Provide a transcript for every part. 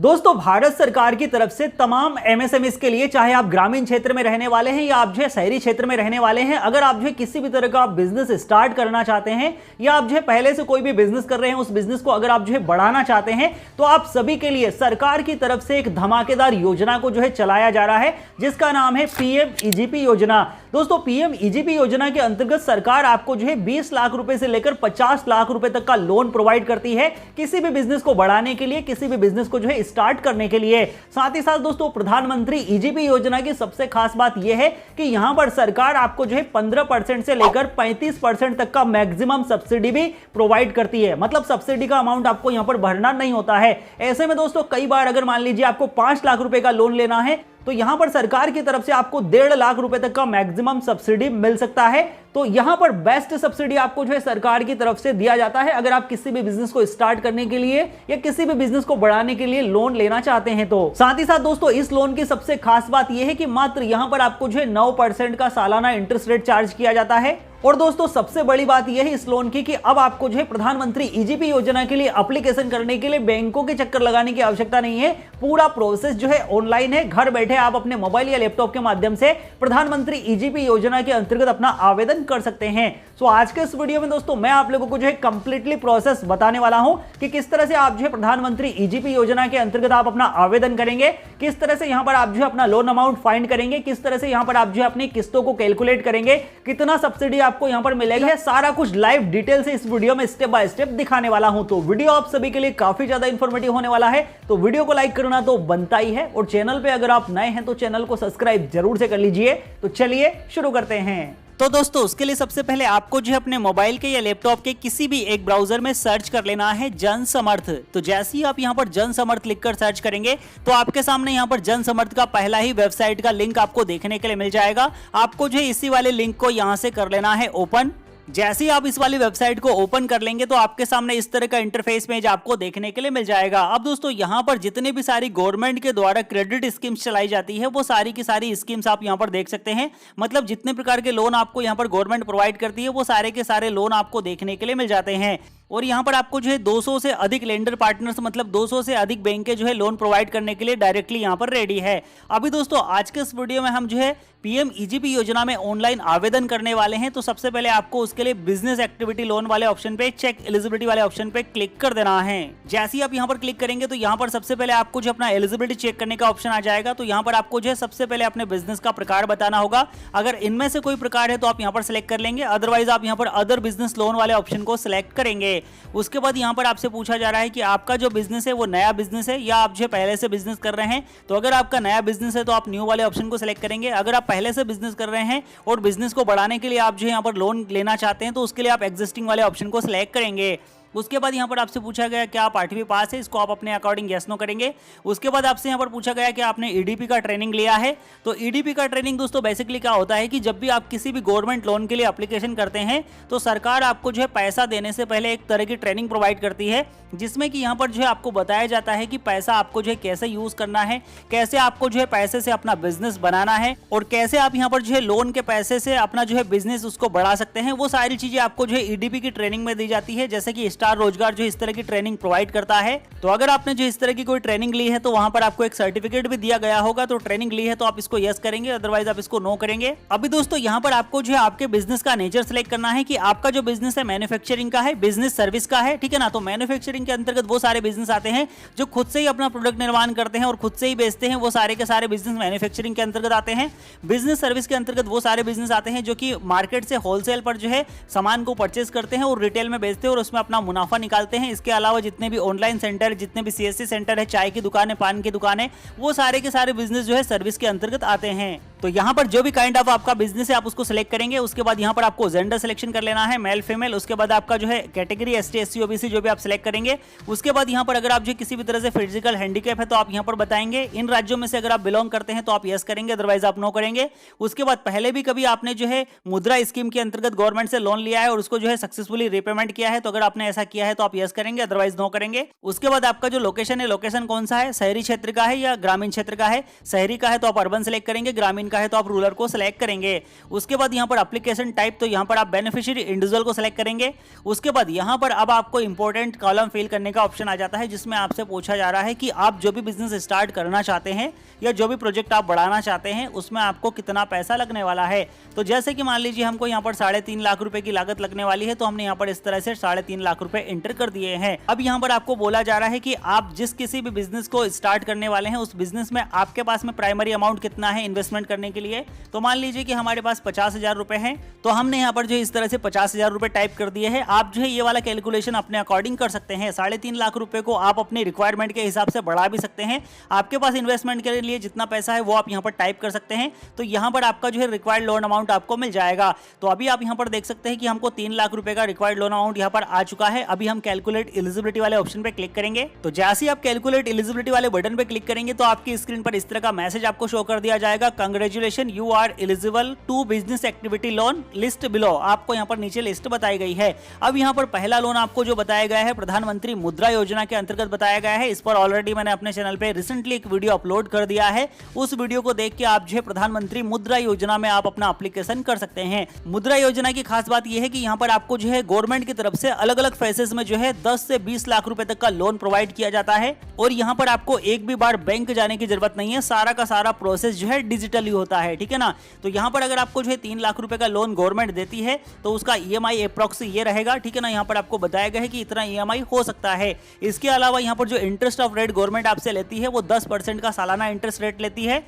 दोस्तों भारत सरकार की तरफ से तमाम एमएसएमईज के लिए, चाहे आप ग्रामीण क्षेत्र में रहने वाले हैं या आप जो है शहरी क्षेत्र में रहने वाले हैं, अगर आप जो है किसी भी तरह का बिजनेस स्टार्ट करना चाहते हैं या आप जो है पहले से कोई भी बिजनेस कर रहे हैं, उस बिजनेस को अगर आप जो है बढ़ाना चाहते हैं, तो आप सभी के लिए सरकार की तरफ से एक धमाकेदार योजना को जो है चलाया जा रहा है, जिसका नाम है पीएम ईजीपी योजना। दोस्तों पीएम ईजीपी योजना के अंतर्गत सरकार आपको जो है 20 लाख रुपए से लेकर 50 लाख रुपए तक का लोन प्रोवाइड करती है किसी भी बिजनेस को बढ़ाने के लिए, किसी भी बिजनेस को जो है स्टार्ट करने के लिए। साथ ही साथ दोस्तों प्रधानमंत्री ईजीपी योजना की सबसे खास बात यह है कि यहां पर सरकार आपको जो है 15% से लेकर 35% तक का मैक्सिमम सब्सिडी भी प्रोवाइड करती है। मतलब सब्सिडी का अमाउंट आपको यहां पर भरना नहीं होता है। ऐसे में दोस्तों कई बार अगर मान लीजिए आपको 5 लाख रुपए का लोन लेना है, तो यहां पर सरकार की तरफ से आपको 1.5 लाख रुपए तक का मैक्सिमम सब्सिडी मिल सकता है। तो यहां पर बेस्ट सब्सिडी आपको जो है सरकार की तरफ से दिया जाता है अगर आप किसी भी बिजनेस को स्टार्ट करने के लिए या किसी भी बिजनेस को बढ़ाने के लिए लोन लेना चाहते हैं। तो साथ ही साथ दोस्तों इस लोन की सबसे खास बात यह है कि मात्र यहां पर आपको जो है 9% का सालाना इंटरेस्ट रेट चार्ज किया जाता है। और दोस्तों सबसे बड़ी बात यह है इस लोन की कि अब आपको जो है प्रधानमंत्री ईजीपी योजना के लिए एप्लीकेशन करने के लिए बैंकों के चक्कर लगाने की आवश्यकता नहीं है। पूरा प्रोसेस जो है ऑनलाइन है। घर बैठे आप अपने मोबाइल या लैपटॉप के माध्यम से प्रधानमंत्री ईजीपी योजना के अंतर्गत अपना आवेदन कर सकते हैं। तो आज के इस वीडियो में दोस्तों मैं आप लोगों को जो है कंप्लीटली प्रोसेस बताने वाला हूं कि किस तरह से आप जो है प्रधानमंत्री ईजीपी योजना के अंतर्गत आप अपना आवेदन करेंगे, किस तरह से यहां पर आप जो है अपना लोन अमाउंट फाइंड करेंगे, किस तरह से यहां पर आप जो है अपनी किस्तों को कैलकुलेट करेंगे, कितना सब्सिडी आपको यहां पर मिलेगा, सारा कुछ लाइव डिटेल से इस वीडियो में स्टेप बाय स्टेप दिखाने वाला हूं। तो वीडियो आप सभी के लिए काफी ज्यादा इंफॉर्मेटिव होने वाला है, तो वीडियो को लाइक करना तो बनता ही है और चैनल पे अगर आप नए हैं तो चैनल को सब्सक्राइब जरूर से कर लीजिए। तो चलिए शुरू करते हैं। तो दोस्तों उसके लिए सबसे पहले आपको जो है अपने मोबाइल के या लैपटॉप के किसी भी एक ब्राउजर में सर्च कर लेना है जन समर्थ। तो जैसे ही आप यहां पर जन समर्थ लिखकर सर्च करेंगे तो आपके सामने यहां पर जन समर्थ का पहला ही वेबसाइट का लिंक आपको देखने के लिए मिल जाएगा। आपको जो है इसी वाले लिंक को यहां से कर लेना है ओपन। जैसे ही आप इस वाली वेबसाइट को ओपन कर लेंगे तो आपके सामने इस तरह का इंटरफेस पेज आपको देखने के लिए मिल जाएगा। अब दोस्तों यहां पर जितने भी सारी गवर्नमेंट के द्वारा क्रेडिट स्कीम्स चलाई जाती है वो सारी की सारी स्कीम्स आप यहां पर देख सकते हैं। मतलब जितने प्रकार के लोन आपको यहां पर गवर्नमेंट प्रोवाइड करती है वो सारे के सारे लोन आपको देखने के लिए मिल जाते हैं। और यहाँ पर आपको जो है 200 से अधिक लेंडर पार्टनर्स, मतलब 200 से अधिक बैंक के जो है लोन प्रोवाइड करने के लिए डायरेक्टली यहाँ पर रेडी है। अभी दोस्तों आज के इस वीडियो में हम जो है पीएम ईजीपी योजना में ऑनलाइन आवेदन करने वाले हैं। तो सबसे पहले आपको उसके लिए बिजनेस एक्टिविटी लोन वाले ऑप्शन पे, चेक एलिजिबिलिटी वाले ऑप्शन पे क्लिक कर देना है। जैसे ही आप यहाँ पर क्लिक करेंगे तो यहाँ पर सबसे पहले आपको जो अपना एलिजिबिलिटी चेक करने का ऑप्शन आ जाएगा। तो यहाँ पर आपको जो है सबसे पहले अपने बिजनेस का प्रकार बताना होगा। अगर इनमें से कोई प्रकार है तो आप यहाँ पर सिलेक्ट कर लेंगे, अदरवाइज आप यहाँ पर अदर बिजनेस लोन वाले ऑप्शन को सिलेक्ट करेंगे। उसके बाद यहाँ पर आपसे पूछा जा रहा है कि आपका जो बिजनेस है वो नया बिजनेस है या आप जो पहले से बिजनेस कर रहे हैं। तो अगर आपका नया बिजनेस है तो आप न्यू वाले ऑप्शन को सिलेक्ट करेंगे। अगर आप पहले से बिजनेस कर रहे हैं और बिजनेस को बढ़ाने के लिए आप जो यहाँ पर लोन लेना चाहते हैं तो उसके लिए आप एग्जिस्टिंग वाले ऑप्शन को सिलेक्ट करेंगे। उसके बाद यहाँ पर आपसे पूछा गया कि आप 8वीं पास है, इसको आप अपने अकॉर्डिंग यस नो करेंगे। उसके बाद आपसे यहाँ पर पूछा गया कि आपने ईडीपी का ट्रेनिंग लिया है। तो ईडीपी का ट्रेनिंग दोस्तों बेसिकली क्या होता है कि जब भी आप किसी भी गवर्नमेंट लोन के लिए एप्लीकेशन करते हैं तो सरकार आपको जो है पैसा देने से पहले एक तरह की ट्रेनिंग प्रोवाइड करती है, जिसमें कि यहाँ पर जो है आपको बताया जाता है कि पैसा आपको जो है कैसे यूज करना है, कैसे आपको जो है पैसे से अपना बिजनेस बनाना है और कैसे आप यहाँ पर जो है लोन के पैसे से अपना जो है बिजनेस उसको बढ़ा सकते हैं। वो सारी चीजें आपको जो है ईडीपी की ट्रेनिंग में दी जाती है, जैसे कि स्टार रोजगार जो इस तरह की ट्रेनिंग प्रोवाइड करता है। तो अगर आपने जो इस तरह की कोई ट्रेनिंग ली है तो वहां पर आपको एक सर्टिफिकेट भी दिया गया होगा। तो ट्रेनिंग ली है तो आप इसको यस करेंगे, अदरवाइज आप इसको नो करेंगे। अभी दोस्तों यहाँ पर आपको जो है आपके बिजनेस का नेचर सिलेक्ट करना है कि आपका जो बिजनेस है मैन्युफैक्चरिंग का है, बिजनेस सर्विस का है, ठीक है ना। तो मैन्युफैक्चरिंग के अंतर्गत वो सारे बिजनेस आते हैं जो खुद से ही अपना प्रोडक्ट निर्माण करते हैं और खुद से ही बेचते हैं, वो सारे के सारे बिजनेस मैन्युफैक्चरिंग के अंतर्गत आते हैं। बिजनेस सर्विस के अंतर्गत वो सारे बिजनेस आते हैं जो कि मार्केट से होलसेल पर जो है सामान को परचेज करते हैं और रिटेल में बेचते हैं और उसमें अपना मुनाफा निकालते हैं। इसके अलावा जितने भी ऑनलाइन सेंटर, जितने भी सीएससी सेंटर है, चाय की दुकानें, पान की दुकानें, वो सारे के सारे बिजनेस जो है सर्विस के अंतर्गत आते हैं। तो यहाँ पर जो भी काइंड ऑफ आपका बिजनेस है आप उसको सिलेक्ट करेंगे। उसके बाद यहाँ पर आपको जेंडर सिलेक्शन कर लेना है, मेल फीमेल। उसके बाद आपका जो है कैटेगरी एसटी एससी ओबीसी जो भी आप सिलेक्ट करेंगे। उसके बाद यहाँ पर अगर आप जो किसी भी तरह से फिजिकल हैंडीकैप है तो आप यहाँ पर बताएंगे। इन राज्यों में से अगर आप बिलोंग करते हैं तो आप यस करेंगे, अदरवाइज आप नो करेंगे। उसके बाद पहले भी कभी आपने जो है मुद्रा स्कीम के अंतर्गत गवर्नमेंट से लोन लिया है और उसको जो है सक्सेसफुली रिपेमेंट किया है, तो अगर आपने ऐसा ऐसा किया है तो आप यस करेंगे, अदरवाइज नो करेंगे। उसके बाद आपका जो लोकेशन है, लोकेशन कौन सा है, शहरी क्षेत्र का है या ग्रामीण क्षेत्र का है। शहरी का है तो आप अर्बन सेलेक्ट करेंगे, ग्रामीण का है तो आप रूरल को सिलेक्ट करेंगे। उसके बाद यहाँ पर एप्लीकेशन टाइप, तो यहाँ पर आप बेनिफिशियरी इंडिविजुअल को सिलेक्ट करेंगे। उसके बाद यहाँ पर अब आपको इंपॉर्टेंट कॉलम फिल करने का ऑप्शन आ जाता है, जिसमें आपसे पूछा जा रहा है कि आप जो भी बिजनेस स्टार्ट करना चाहते हैं या जो भी प्रोजेक्ट आप बढ़ाना चाहते हैं उसमें आपको कितना पैसा लगने वाला है। तो जैसे कि मान लीजिए हमको यहाँ पर 3.5 लाख रुपए की लागत लगने वाली है, तो हमने यहाँ पर इस तरह से 3.5 लाख रुपए एंटर कर दिए हैं। अब यहाँ पर आपको बोला जा रहा है कि आप जिस किसी भी बिजनेस को स्टार्ट करने वाले हैं उस बिजनेस में आपके पास में प्राइमरी अमाउंट कितना है इन्वेस्टमेंट करने के लिए। तो मान लीजिए कि हमारे पास 50,000 रुपए हैं, तो हमने यहाँ पर जो इस तरह से 50,000 रुपए टाइप कर दिए हैं। आप जो है ये वाला कैलकुलेशन अपने अकॉर्डिंग कर सकते हैं। 3.5 लाख रुपए को आप अपनी रिक्वायरमेंट के हिसाब से बढ़ा भी सकते हैं। आपके पास इन्वेस्टमेंट के लिए जितना पैसा है वो आप यहाँ पर टाइप कर सकते हैं, तो यहाँ पर आपका जो है रिक्वायर्ड लोन अमाउंट आपको मिल जाएगा। तो अभी आप यहाँ पर देख सकते हैं कि हमको 3 लाख रुपए का रिक्वायर्ड लोन अमाउंट यहाँ पर आ चुका है। अभी हम कैलकुलेट एलिजिबिलिटी वाले ऑप्शन पे क्लिक करेंगे। तो जैसे ही आप कैलकुलेट एलिजिबिलिटी वाले बटन पे क्लिक करेंगे तो आपकी स्क्रीन पर इस तरह का मैसेज आपको शो कर दिया जाएगा, congratulation you are eligible to business activity loan list below. आपको यहाँ पर नीचे लिस्ट बताई गई है। अब यहाँ पर पहला लोन आपको जो बताया गया है प्रधानमंत्री मुद्रा योजना के अंतर्गत बताया गया है। इस पर ऑलरेडी मैंने अपने चैनल पे रिसेंटली एक वीडियो अपलोड कर दिया है। उस वीडियो को देख के आप जो है प्रधानमंत्री मुद्रा योजना में आप अपना एप्लीकेशन कर सकते हैं। मुद्रा योजना की खास बात यह है कि यहाँ पर आपको जो है गवर्नमेंट की तरफ से अलग अलग फेजेस में जो है 10 से 20 लाख रुपए तक का लोन प्रोवाइड किया जाता है, और यहाँ पर आपको एक भी बार बैंक जाने की जरूरत नहीं है। सारा का सारा प्रोसेस जो है डिजिटली होता है, ठीक है ना। तो यहाँ पर अगर आपको जो है 3 लाख रुपए का लोन गवर्नमेंट देती है तो उसका EMI अप्रॉक्स ये रहेगा, ठीक है ना। यहाँ पर आपको बताया गया है कि इतना EMI हो सकता है। इसके अलावा यहाँ पर जो इंटरेस्ट ऑफ रेट गवर्नमेंट आपसे लेती है वो 10% का सालाना इंटरेस्ट रेट लेती है,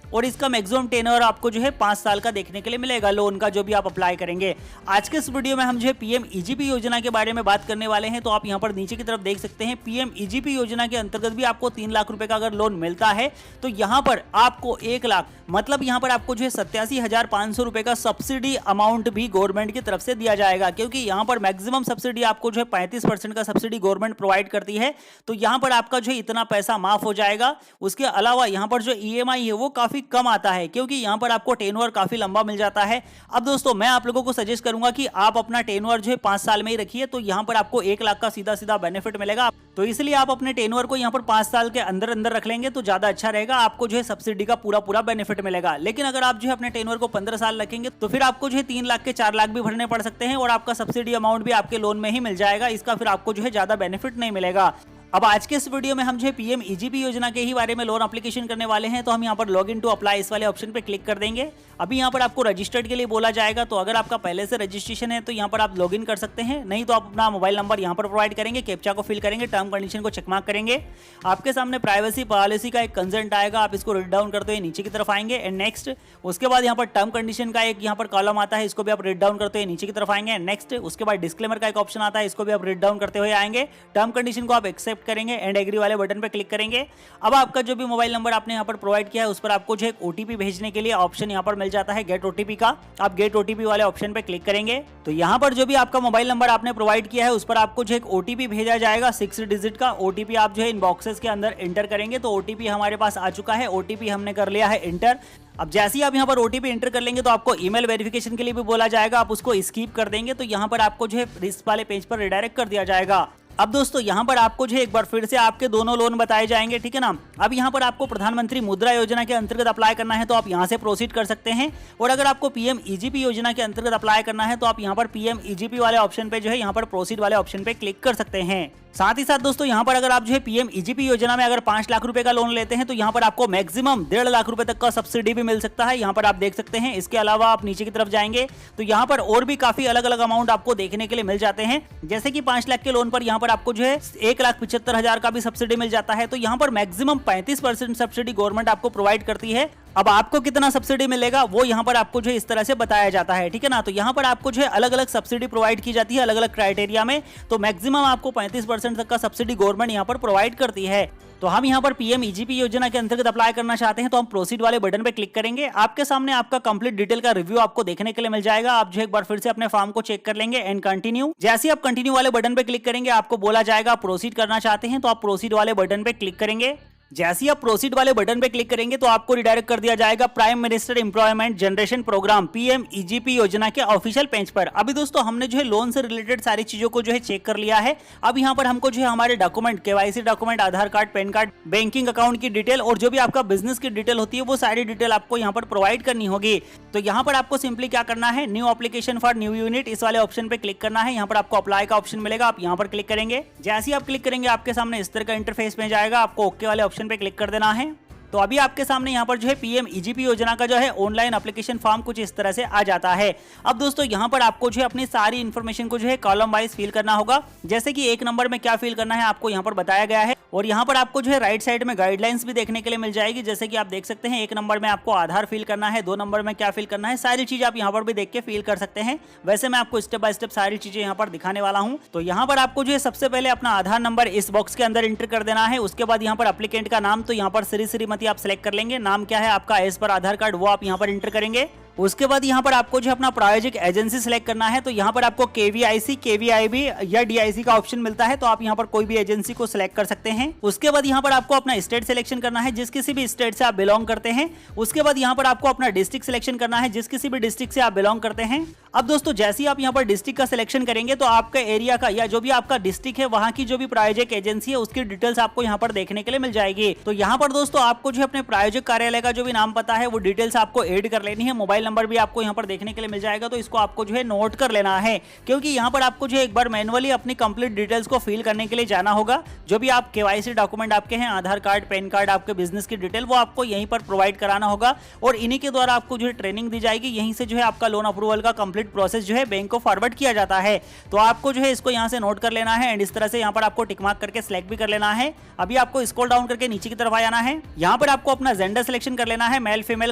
और इसका मैक्सिमम टेन्योर आपको जो है 5 साल का देखने के लिए मिलेगा लोन का, जो भी आप अप्लाई करेंगे। आज के इस वीडियो में हम जो है PM-EGP योजना के बारे में बात करने वाले हैं। तो आप यहाँ पर नीचे की तरफ देख सकते हैं PM-EGP योजना के अंतर्गत भी आपको 3 लाख रुपए का अगर लोन मिलता है तो यहाँ पर आपको 1 लाख मतलब यहाँ पर आपको जो है 87,500 रुपए का सब्सिडी अमाउंट भी गवर्नमेंट की तरफ से दिया जाएगा, क्योंकि यहाँ पर मैक्सिमम सब्सिडी आपको जो है 35% का सब्सिडी गवर्नमेंट प्रोवाइड करती है। तो यहाँ पर आपका जो है इतना पैसा माफ हो जाएगा। उसके अलावा यहाँ पर जो EMI है वो काफी कम आता है, क्योंकि यहां पर आपको टेन्योर काफी लंबा मिल जाता है। अब दोस्तों मैं आप लोगों को सजेस्ट करूंगा कि आप अपना टेन्योर जो है 5 साल में ही रखिए, तो यहां पर आपको 1 लाख का सीधा सीधा बेनिफिट मिलेगा। तो इसलिए आप अपने टेन्योर को यहां पर 5 साल के अंदर अंदर रख लेंगे तो ज्यादा अच्छा रहेगा, आपको जो है सब्सिडी का पूरा बेनिफिट मिलेगा। लेकिन अगर आप जो है अपने टेन्योर को 15 साल रखेंगे तो फिर आपको जो है 3 लाख के 4 लाख भी भरने पड़ सकते हैं, और आपका सब्सिडी अमाउंट भी आपके लोन में ही मिल जाएगा। इसका फिर आपको जो है ज्यादा बेनिफिट नहीं मिलेगा। अब आज के इस वीडियो में हम जो है PM-EGP योजना के ही बारे में लोन एप्लीकेशन करने वाले हैं। तो हम यहाँ पर लॉग इन टू अप्लाई इस वाले ऑप्शन पे क्लिक कर देंगे। अभी यहाँ पर आपको रजिस्टर्ड के लिए बोला जाएगा, तो अगर आपका पहले से रजिस्ट्रेशन है तो यहाँ पर आप लॉग इन कर सकते हैं, नहीं तो आप अपना मोबाइल नंबर यहाँ पर प्रोवाइड करेंगे, कैप्चा को फिल करेंगे, टर्म कंडीशन को चेक मार्क करेंगे। आपके सामने प्राइवेसी पॉलिसी का एक कंसेंट आएगा, आप इसको रीड डाउन करते हुए नीचे की तरफ आएंगे एंड नेक्स्ट। उसके बाद यहाँ पर टर्म कंडीशन का एक यहाँ पर कॉलम आता है, इसको भी आप रीड डाउन करते हुए नीचे की तरफ आएंगे नेक्स्ट। उसके बाद डिस्क्लेमर का एक ऑप्शन आता है, इसको भी आप रीड डाउन करते हुए आएंगे। टर्म कंडीशन को आप एक्सेप्ट करेंगे एंड एग्री वाले बटन पे क्लिक करेंगे। अब आपका जो भी मोबाइल नंबर आपने यहाँ पर प्रोवाइड किया है उस पर आपको जो एक OTP भेजने के लिए ऑप्शन यहाँ पर मिल जाता है गेट OTP का। आप गेट OTP वाले ऑप्शन पे क्लिक करेंगे तो यहाँ पर जो भी आपका मोबाइल नंबर आपने प्रोवाइड किया है उस पर आपको जो एक OTP भेजा जाएगा 6 डिजिट का। OTP आप जो है इन बॉक्सेस के अंदर एंटर करेंगे तो OTP हमारे पास आ चुका है। OTP हमने कर लिया है एंटर। अब जैसे ही आप यहाँ पर OTP एंटर कर लेंगे तो आपको ईमेल वेरिफिकेशन के लिए भी बोला जाएगा, आप उसको स्किप कर देंगे तो यहाँ पर आपको जो है इस वाले पेज पर रिडायरेक्ट कर दिया जाएगा। अब दोस्तों यहाँ पर आपको जो है एक बार फिर से आपके दोनों लोन बताए जाएंगे, ठीक है ना। अब यहाँ पर आपको प्रधानमंत्री मुद्रा योजना के अंतर्गत अप्लाई करना है तो आप यहाँ से प्रोसीड कर सकते हैं, और अगर आपको PM-EGP योजना के अंतर्गत अप्लाई करना है तो आप यहाँ पर PM-EGP वाले ऑप्शन पे जो है यहाँ पर प्रोसीड वाले ऑप्शन पे क्लिक कर सकते हैं। साथ ही साथ दोस्तों यहाँ पर अगर आप जो है PM-EGP योजना में अगर 5 लाख रुपए का लोन लेते हैं तो यहाँ पर आपको मैक्सिमम 1.5 लाख रुपए तक का सब्सिडी भी मिल सकता है, यहाँ पर आप देख सकते हैं। इसके अलावा आप नीचे की तरफ जाएंगे तो यहाँ पर और भी काफी अलग अलग अमाउंट आपको देखने के लिए मिल जाते हैं, जैसे कि 5 लाख के लोन पर यहाँ पर आपको जो है 1,75,000 का भी सब्सिडी मिल जाता है। तो यहाँ पर मैक्सिमम 35% सब्सिडी गवर्नमेंट आपको प्रोवाइड करती है। अब आपको कितना सब्सिडी मिलेगा वो यहाँ पर आपको जो है इस तरह से बताया जाता है, ठीक है ना। तो यहाँ पर आपको जो है अलग अलग सब्सिडी प्रोवाइड की जाती है अलग अलग क्राइटेरिया में, तो मैक्सिमम आपको 35% तक का सब्सिडी गवर्नमेंट यहाँ पर प्रोवाइड करती है। तो हम यहाँ पर PM-EGP योजना के अंतर्गत अप्लाई करना चाहते हैं तो हम प्रोसीड वाले बटन पे क्लिक करेंगे। आपके सामने आपका कंप्लीट डिटेल का रिव्यू आपको देखने के लिए मिल जाएगा। आप जो एक बार फिर से अपने फॉर्म को चेक कर लेंगे एंड कंटिन्यू। जैसे आप कंटिन्यू वाले बटन पे क्लिक करेंगे आपको बोला जाएगा आप प्रोसीड करना चाहते हैं तो आप प्रोसीड वाले बटन पे क्लिक करेंगे। जैसे ही आप प्रोसीड वाले बटन पे क्लिक करेंगे तो आपको रिडायरेक्ट कर दिया जाएगा prime minister employment generation programme PMEGP योजना के ऑफिशियल पेज पर। अभी दोस्तों हमने जो है लोन से रिलेटेड सारी चीजों को जो है चेक कर लिया है। अब यहाँ पर हमको जो है हमारे document KYC document, Aadhaar card, PAN card, banking account की डिटेल और जो भी आपका बिजनेस की डिटेल होती है वो सारी डिटेल आपको यहाँ पर प्रोवाइड करनी होगी। तो यहाँ पर आपको सिंपली क्या करना है, new application for new unit इस वाले ऑप्शन पे क्लिक करना है। यहाँ पर आपको अप्लाई का ऑप्शन मिलेगा, आप यहाँ पर क्लिक करेंगे। जैसे ही आप क्लिक करेंगे आपके सामने इस तरह का इंटरफेस में जाएगा, आपको ओके वाले ऑप्शन पे क्लिक कर देना है। तो अभी आपके सामने यहाँ पर जो है PMEGP योजना का जो है ऑनलाइन एप्लीकेशन फॉर्म कुछ इस तरह से आ जाता है। अब दोस्तों यहाँ पर आपको जो है अपनी सारी इन्फॉर्मेशन को जो है कॉलम वाइज फिल करना होगा। जैसे कि 1 नंबर में क्या फिल करना है आपको यहाँ पर बताया गया है और यहाँ पर आपको जो है राइट साइड में गाइडलाइंस भी देखने के लिए मिल जाएगी। जैसे कि आप देख सकते हैं 1 नंबर में आपको आधार फिल करना है, 2 नंबर में क्या फिल करना है, सारी चीज आप यहाँ पर भी देख के फिल कर सकते हैं। वैसे मैं आपको स्टेप बाय स्टेप सारी चीजें यहाँ पर दिखाने वाला हूँ। तो यहाँ पर आपको जो है सबसे पहले अपना आधार नंबर इस बॉक्स के अंदर एंटर कर देना है। उसके बाद यहाँ पर एप्लीकेंट का नाम, तो यहाँ पर श्रीमती आप सिलेक्ट कर लेंगे। नाम क्या है आपका एज पर आधार कार्ड वो आप यहाँ पर एंटर करेंगे। उसके बाद यहाँ पर आपको जो अपना प्रायोजिक एजेंसी सिलेक्ट करना है। तो यहाँ पर आपको KVIC, KVIB या DIC का ऑप्शन मिलता है, तो आप यहाँ पर कोई भी एजेंसी को सिलेक्ट कर सकते हैं। उसके बाद यहाँ पर आपको अपना स्टेट सिलेक्शन करना है, जिस किसी भी स्टेट से आप बिलोंग करते हैं। उसके बाद यहाँ पर आपको अपना डिस्ट्रिक्ट सिलेक्शन करना है, जिस किसी भी डिस्ट्रिक्ट से आप बिलोंग करते हैं। अब दोस्तों जैसे ही आप यहाँ पर डिस्ट्रिक्ट का सिलेक्शन करेंगे तो आपका एरिया का या जो भी आपका डिस्ट्रिक्ट है वहां की जो भी प्रायोजक एजेंसी है उसकी डिटेल्स आपको यहाँ पर देखने के लिए मिल जाएगी। तो यहाँ पर दोस्तों आपको जो अपने प्रायोजक कार्यालय का जो भी नाम पता है वो डिटेल्स आपको ऐड कर लेनी है। मोबाइल नंबर भी आपको यहाँ पर देखने के लिए मिल जाएगा, तो इसको आपको जो है नोट कर लेना है, क्योंकि यहाँ पर आपको जो एक बार मैनुअली अपनी कंप्लीट डिटेल्स को फिल करने के लिए जाना होगा। जो भी आप KYC डॉक्यूमेंट आपके हैं, आधार कार्ड, पैन कार्ड, आपके बिजनेस की डिटेल, वो आपको यहीं पर प्रोवाइड कराना होगा और इन्हीं के द्वारा आपको जो है ट्रेनिंग दी जाएगी। यहीं से जो है आपका लोन अप्रूवल का कंप्लीट प्रोसेस जो है बैंक को फॉरवर्ड किया जाता है। तो आपको जो है इसको यहाँ से नोट कर लेना है एंड इस तरह से यहाँ पर आपको टिक मार्क करके सिलेक्ट भी कर लेना है। अभी आपको स्क्रॉल डाउन करके नीचे की तरफ आ जाना है। यहाँ पर आपको अपना जेंडर सिलेक्शन कर लेना है, मेल फीमेल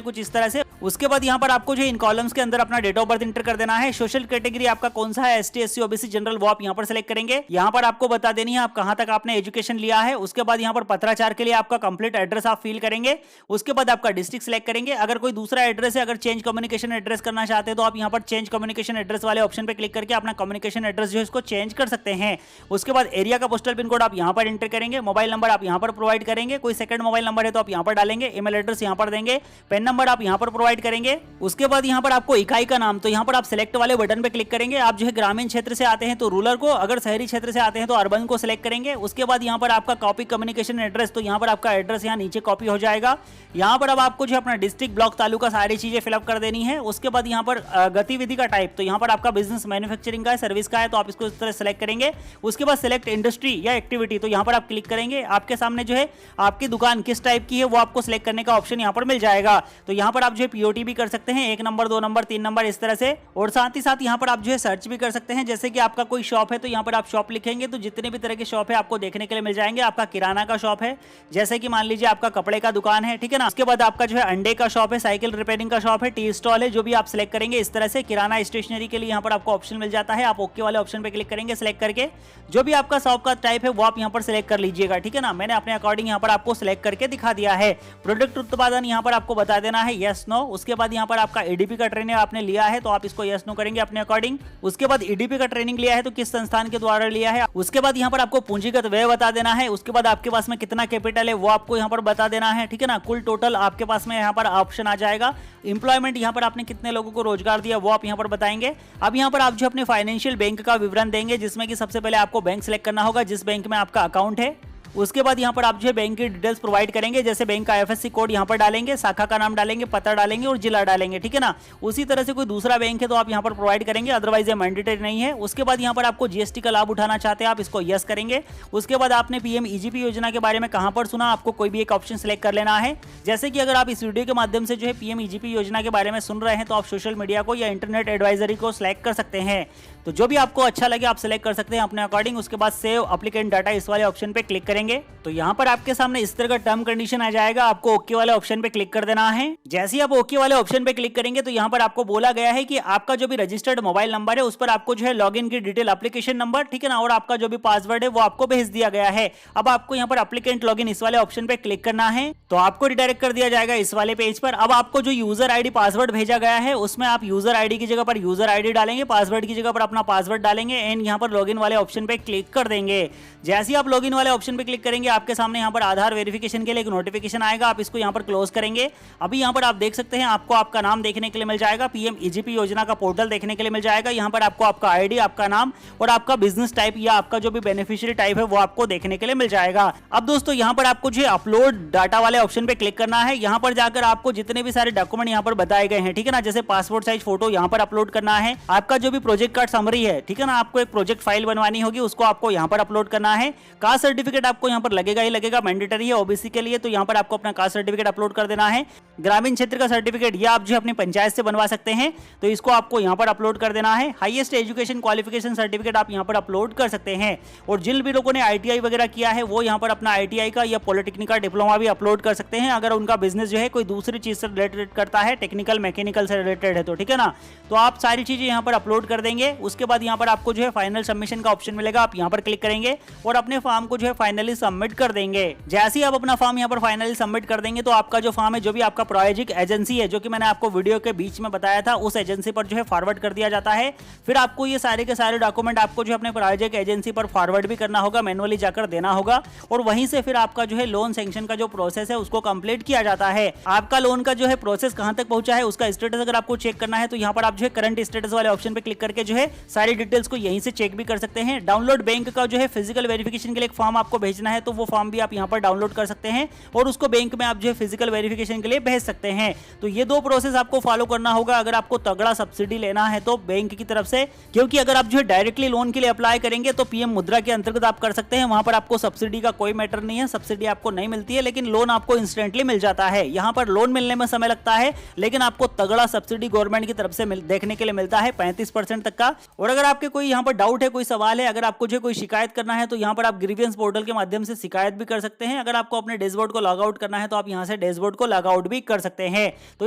कुछ इस तरह से। उसके बाद यहाँ पर आपको जो इन कॉलम्स के अंदर अपना डेट ऑफ बर्थ इंटर कर देना है। सोशल कैटेगरी आपका कौन सा है, ST SC OBC जनरल, वो आप यहाँ पर सिलेक्ट करेंगे। यहाँ पर आपको बता देनी है आप कहाँ तक आपने एजुकेशन लिया है। उसके बाद यहाँ पर पत्राचार के लिए आपका कंप्लीट एड्रेस आप फिल करेंगे। उसके बाद आपका डिस्ट्रिक्ट सिलेक्ट करेंगे। अगर कोई दूसरा एड्रेस है, अगर चेंज कम्युनिकेशन एड्रेस करना चाहते हैं तो आप यहाँ पर चेंज कम्युनिकेशन एड्रेस वाले ऑप्शन पे क्लिक करके अपना कम्युनिकेशन एड्रेस जो है इसको चेंज कर सकते हैं। उसके बाद एरिया का पोस्टल पिन कोड आप यहाँ पर एंटर करेंगे। मोबाइल नंबर आप यहाँ पर प्रोवाइड करेंगे, कोई सेकंड मोबाइल नंबर है तो आप यहाँ पर डालेंगे। ईमेल एड्रेस यहाँ पर देंगे, पेन नंबर आप यहाँ पर प्रोवाइड करेंगे। उसके बाद यहाँ पर आपको इकाई का नाम, तो यहाँ पर आप सिलेक्ट वाले बटन पे क्लिक करेंगे। आप जो है ग्रामीण क्षेत्र से आते हैं तो रूरल को, अगर शहरी क्षेत्र से आते हैं तो अर्बन को सिलेक्ट करेंगे। उसके बाद यहाँ पर आपका कॉपी कम्युनिकेशन एड्रेस, तो यहाँ पर आपका एड्रेस यहाँ नीचे कॉपी हो जाएगा। यहाँ पर अब आपको जो अपना डिस्ट्रिक्ट, ब्लॉक, तालुका सारी चीजें फिलअप कर देनी है। उसके बाद यहाँ पर गतिविधि का टाइप, तो यहाँ पर आपका बिजनेस मैन्युफैक्चरिंग का है, सर्विस का है, तो आप इसको इस तरह सेलेक्ट करेंगे। उसके बाद सिलेक्ट इंडस्ट्री या एक्टिविटी, तो यहाँ पर आप क्लिक करेंगे। आपके सामने जो है आपकी दुकान किस टाइप की है वो आपको सिलेक्ट करने का ऑप्शन यहाँ पर मिल जाएगा। तो यहाँ पर आप जो है POT भी कर सकते हैं, 1 नंबर, 2 नंबर, 3 नंबर इस तरह से। और साथ ही साथ यहाँ पर आप जो है सर्च भी कर सकते हैं। जैसे कि आपका कोई शॉप है तो यहाँ पर आप शॉप लिखेंगे तो जितने भी तरह के शॉप है आपको देखने के लिए मिल जाएंगे। आपका किराना का शॉप है, जैसे कि मान लीजिए आपका कपड़े का दुकान है, ठीक है ना। उसके बाद आपका जो है अंडे का शॉप है, साइकिल रिपेयरिंग का शॉप है, टी स्टॉल है, जो भी आप सिलेक्ट करेंगे इस तरह से। किराना स्टेशनरी के लिए यहाँ पर आपको ऑप्शन मिल जाता है, आप ओके वाले ऑप्शन पे क्लिक करेंगे। सिलेक्ट करके जो भी आपका शॉप का टाइप है वो आप यहाँ पर सिलेक्ट कर लीजिएगा, ठीक है ना। मैंने अपने अकॉर्डिंग यहाँ पर आपको सिलेक्ट करके दिखा दिया है। प्रोडक्ट उत्पादन यहाँ पर आपको बता देना है यस नो। उसके बाद यहाँ पर आपका EDP का ट्रेनिंग आपने लिया है तो आप इसको यस नो करेंगे अपने अकॉर्डिंग। उसके बाद EDP का ट्रेनिंग लिया है तो किस संस्थान के द्वारा लिया है। उसके बाद यहाँ पर आपको पूंजीगत व्यय बता देना है। उसके बाद आपके पास में कितना कैपिटल है वो आपको यहाँ पर बता देना है, ठीक है ना। कुल टोटल आपके पास में यहाँ पर ऑप्शन आ जाएगा। एम्प्लॉयमेंट यहाँ पर आपने कितने लोगों को रोजगार दिया वो आप यहाँ पर बताएंगे। अब यहाँ पर आप जो अपने फाइनेंशियल बैंक का विवरण देंगे, जिसमें कि सबसे पहले आपको बैंक सिलेक्ट करना होगा जिस बैंक में आपका अकाउंट है। उसके बाद यहाँ पर आप जो है बैंक की डिटेल्स प्रोवाइड करेंगे, जैसे बैंक का IFSC कोड यहाँ पर डालेंगे, शाखा का नाम डालेंगे, पता डालेंगे और जिला डालेंगे, ठीक है ना। उसी तरह से कोई दूसरा बैंक है तो आप यहाँ पर प्रोवाइड करेंगे, अदरवाइज ये मैंडेटरी नहीं है। उसके बाद यहाँ पर आपको GST का लाभ उठाना चाहते हैं आप इसको यस करेंगे। उसके बाद आपने PMEGP योजना के बारे में कहाँ पर सुना, आपको कोई भी एक ऑप्शन सिलेक्ट कर लेना है। जैसे कि अगर आप इस वीडियो के माध्यम से जो है PMEGP योजना के बारे में सुन रहे हैं तो आप सोशल मीडिया को या इंटरनेट एडवाइजरी को सिलेक्ट कर सकते हैं। तो जो भी आपको अच्छा लगे आप सिलेक्ट कर सकते हैं अपने अकॉर्डिंग। उसके बाद सेव एप्लीकेंट डाटा इस वाले ऑप्शन पे क्लिक करेंगे तो यहाँ पर आपके सामने इस तरह का टर्म कंडीशन आ जाएगा। आपको ओके वाले ऑप्शन पे क्लिक कर देना है। जैसे ही आप ओके वाले ऑप्शन पे क्लिक करेंगे तो यहाँ पर आपको बोला गया है कि आपका जो भी रजिस्टर्ड मोबाइल नंबर है उस पर आपको जो है लॉगिन की डिटेल, एप्लीकेशन नंबर, ठीक है ना, और आपका जो भी पासवर्ड है वो आपको भेज दिया गया है। अब आपको यहाँ पर एप्लीकेंट लॉगिन इस वाले ऑप्शन पे क्लिक करना है तो आपको रिडायरेक्ट कर दिया जाएगा इस वाले पेज पर। अब आपको जो यूजर आईडी पासवर्ड भेजा गया है उसमें आप यूजर आईडी की जगह पर यूजर आईडी डालेंगे, पासवर्ड की जगह पर अपना पासवर्ड डालेंगे एंड यहाँ पर लॉगिन वाले ऑप्शन पे क्लिक कर देंगे। जैसे ही आप लॉगिन वाले ऑप्शन पे क्लिक करेंगे आपके सामने यहाँ पर आधार वेरिफिकेशन के लिए एक नोटिफिकेशन आएगा, आप इसको यहाँ पर क्लोज करेंगे। अभी यहाँ पर आप देख सकते हैं आपको आपका नाम देखने के लिए मिल जाएगा, पीएम ईजीपी योजना का पोर्टल देखने के लिए मिल जाएगा। यहाँ पर आपको आपका आईडी, आपका नाम और आपका बिजनेस टाइप या आपका जो भी बेनिफिशियरी टाइप है वो आपको देखने के लिए मिल जाएगा। अब दोस्तों यहाँ पर आपको जो अपलोड डाटा वाले ऑप्शन पे क्लिक करना है। यहाँ पर जाकर आपको जितने भी सारे डॉक्यूमेंट यहाँ पर बताए गए हैं, ठीक है ना, जैसे पासपोर्ट साइज फोटो यहाँ पर अपलोड करना है, आपका जो भी प्रोजेक्ट कार्ड समरी है, ठीक है ना, आपको एक प्रोजेक्ट फाइल बनवानी होगी, उसको आपको यहाँ पर अपलोड करना है। कास्ट सर्टिफिकेट आपको यहाँ पर लगेगा ही लगेगा, मैंडेटरी है ओबीसी के लिए, तो यहाँ पर आपको अपना कास्ट सर्टिफिकेट अपलोड कर देना है। ग्रामीण क्षेत्र का सर्टिफिकेट या आप जो अपनी पंचायत से बनवा सकते हैं, तो इसको आपको यहाँ पर अपलोड कर देना है। हाईएस्ट एजुकेशन क्वालिफिकेशन सर्टिफिकेट आप यहाँ पर अपलोड कर सकते हैं। और जिन भी लोगों ने आईटीआई वगैरह किया है वो यहाँ पर अपना आईटीआई का या पॉलिटेक्निक का डिप्लोमा भी अपलोड कर सकते हैं, अगर उनका बिजनेस जो है कोई दूसरी चीज से रिलेटेड करता है, टेक्निकल मैकेनिकल से रिलेटेड है तो, ठीक है ना। तो आप सारी चीजें यहाँ पर अपलोड कर देंगे। उसके बाद यहाँ पर आपको जो है फाइनल सबमिशन का ऑप्शन मिलेगा, आप यहाँ पर क्लिक करेंगे और अपने फॉर्म को जो है फाइनली सबमिट कर देंगे। जैसे ही आप अपना फॉर्म यहाँ पर फाइनली सबमिट कर देंगे तो आपका जो फॉर्म है, जो भी आपका प्रायोजिक एजेंसी है, जो कि मैंने आपको वीडियो के बीच में बताया था, उस एजेंसी पर जो है फॉरवर्ड कर दिया जाता है। फिर आपको ये सारे के सारे डॉक्यूमेंट आपको जो अपने प्रायोजिक एजेंसी पर फॉरवर्ड भी करना होगा, मैनुअली जाकर देना होगा और वहीं से फिर आपका जो है लोन सैंक्शन का जो प्रोसेस है उसको कंप्लीट किया जाता है। आपका लोन का जो है प्रोसेस कहां तक पहुंचा है, उसका स्टेटस अगर आपको चेक करना है तो यहाँ पर आप जो है करंट स्टेटस वाले ऑप्शन पे क्लिक करके जो है सारी डिटेल्स को यहीं से चेक भी कर सकते हैं। डाउनलोड बैंक का जो है फिजिकल वेरिफिकेशन के लिए एक फॉर्म आपको भेजना है, तो वो फॉर्म भी आप यहाँ पर डाउनलोड कर सकते हैं और उसको बैंक में आप जो है फिजिकल वेरिफिकेशन के लिए भेज सकते हैं। तो ये दो प्रोसेस आपको फॉलो करना होगा अगर आपको तगड़ा सब्सिडी लेना है तो बैंक की तरफ से, क्योंकि अगर आप जो है डायरेक्टली लोन के लिए अप्लाई करेंगे तो पीएम मुद्रा के अंतर्गत आप कर सकते हैं, वहां पर आपको सब्सिडी का कोई मैटर नहीं है, सब्सिडी आपको नहीं मिलती है, लेकिन लोन आपको इंस्टेंटली मिल जाता है। यहाँ पर लोन मिलने में समय लगता है, लेकिन आपको तगड़ा सब्सिडी गवर्नमेंट की तरफ से देखने के लिए मिलता है 35% तक का। और अगर आपके कोई यहाँ पर डाउट है, कोई सवाल है, अगर आपको जो कोई शिकायत करना है तो यहाँ पर आप ग्रीवियंस पोर्टल के माध्यम से शिकायत भी कर सकते हैं। अगर आपको अपने डैशबोर्ड को लॉग आउट करना है तो आप यहाँ से डैशबोर्ड को लॉग आउट भी कर सकते हैं। तो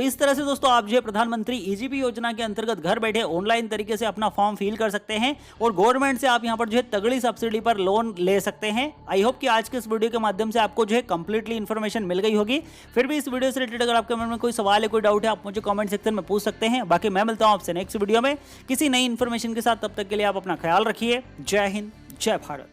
इस तरह से दोस्तों आप जो है प्रधानमंत्री ईजीपी योजना के अंतर्गत घर बैठे ऑनलाइन तरीके से अपना फॉर्म फिल कर सकते हैं और गवर्नमेंट से आप यहाँ पर जो है तगड़ी सब्सिडी पर लोन ले सकते हैं। आई होप कि आज के इस वीडियो के माध्यम से आपको जो है कंप्लीटली इन्फॉर्मेशन मिल गई होगी। फिर भी इस वीडियो से रिलेटेड अगर आपके मन में कोई सवाल है, कोई डाउट है, आप मुझे कमेंट सेक्शन में पूछ सकते हैं। बाकी मैं मिलता हूं आपसे नेक्स्ट वीडियो में किसी नई इन्फॉर्मेशन के साथ। तब तक के लिए आप अपना ख्याल रखिए। जय हिंद, जय भारत।